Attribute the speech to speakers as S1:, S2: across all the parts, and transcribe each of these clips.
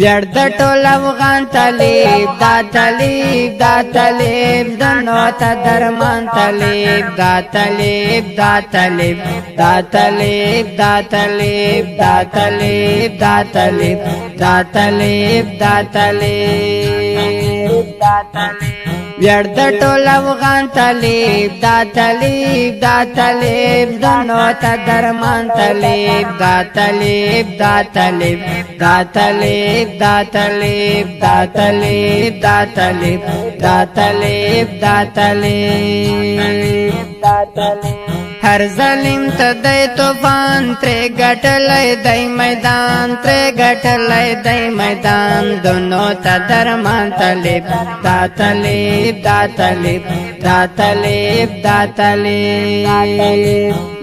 S1: ویړ د ټول افغان طالب دا طالب دا طالب دنو ته درمان طالب دا طالب دا طالب دا طالب دا طالب دا طالب دا طالب دا طالب دا طالب دا طالب ویړ د ټول افغان طالب دا طالب دا طالب دنو ته درمان طالب دا طالب دا طالب دا طالب دا طالب دا طالب دا طالب دا طالب دا طالب دا طالب هر ظالم ته د طوفان تر غټلای دای میدان تر غټلای دای میدان دونو ته درمان طالب دا طالب دا طالب دا طالب دا طالب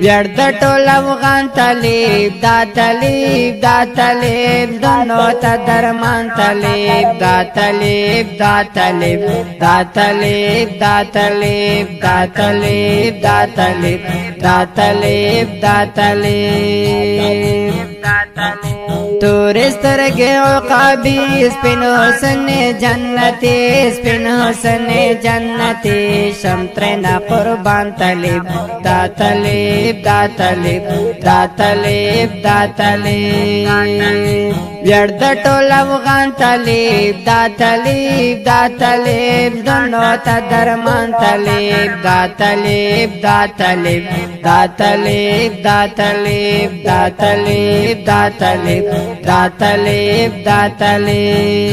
S1: ویړ د ټول افغان طالب دا طالب دا طالب دونو ته درمان طالب دا طالب دا طالب دا طالب دا طالب دا طالب دا طالب دا طالب دا طالب دا طالب تور سترګې عقابي سپین حسن جنتي سپین حسن جنتي شمترنا قربان طالب دا طالب دا طالب دا طالب دا طالب ویړ د ټول افغان طالب دا طالب دا طالب دونو ته درمان طالب دا طالب دا طالب دا طالب دا طالب دا طالب دا طالب دا طالب دا طالب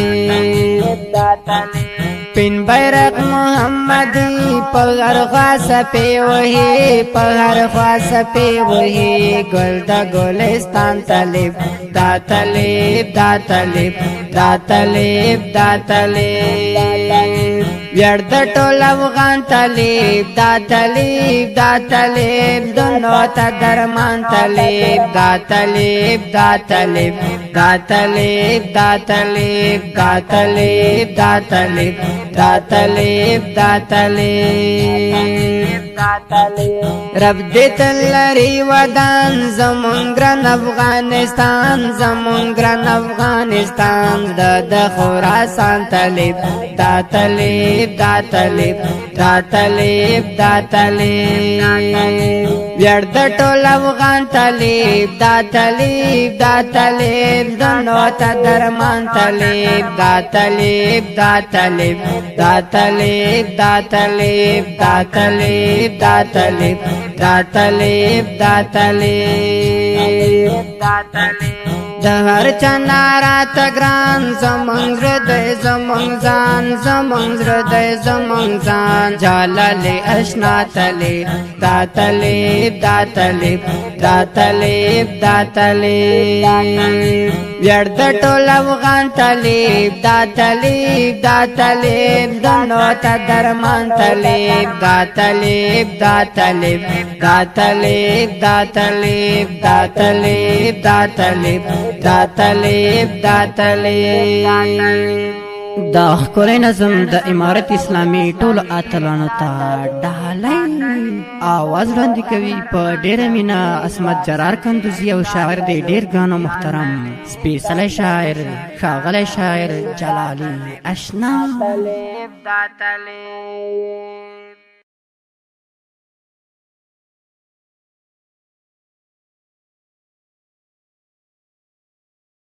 S1: دا طالب پین بیرق محمدی پغر خواس پی وہی پغر خواس پی وہی گل دا گلستان طالب دا طالب دا طالب دا طالب دا طالب ویړ د ټول افغان طالب دا طالب دا طالب دونو ته درمان طالب دا طالب دا طالب دا طالب دا طالب دا طالب دا طالب دا طالب دا طالب دا طالب رب دې تلری ودان زمون ګران افغانستان زمون ګران افغانستان د خراسان طالب دا طالب دا طالب دا طالب دا طالب ویړ د ټول افغان طالب دا طالب دا طالب دونو ته درمان طالب دا طالب دا طالب دا طالب دا طالب دا طالب دا طالب دا طالب دا طالب دا طالب د هر چا نارات ګران زمون هردی زمون ځان زمون هردی زمون ځان جلال اشنا طالب دا طالب دا طالب دا طالب دا طالب ویړ د ټول افغان طالب دا طالب دا طالب دونو ته درمان طالب دا طالب دا طالب دا طالب دا طالب دا طالب دا طالب دا طالب دا طالب دا ښکلی نظم د امارت اسلامي ټولو اتلانو ته ډالۍ آواز وړاندې کوي په ډېره مینه عصمت جرار کندوزي او شاعر دی ډېر ګران محترم سپېڅلی شاعر ښاغلی شاعر جلالي اشنا
S2: طالب دا طالب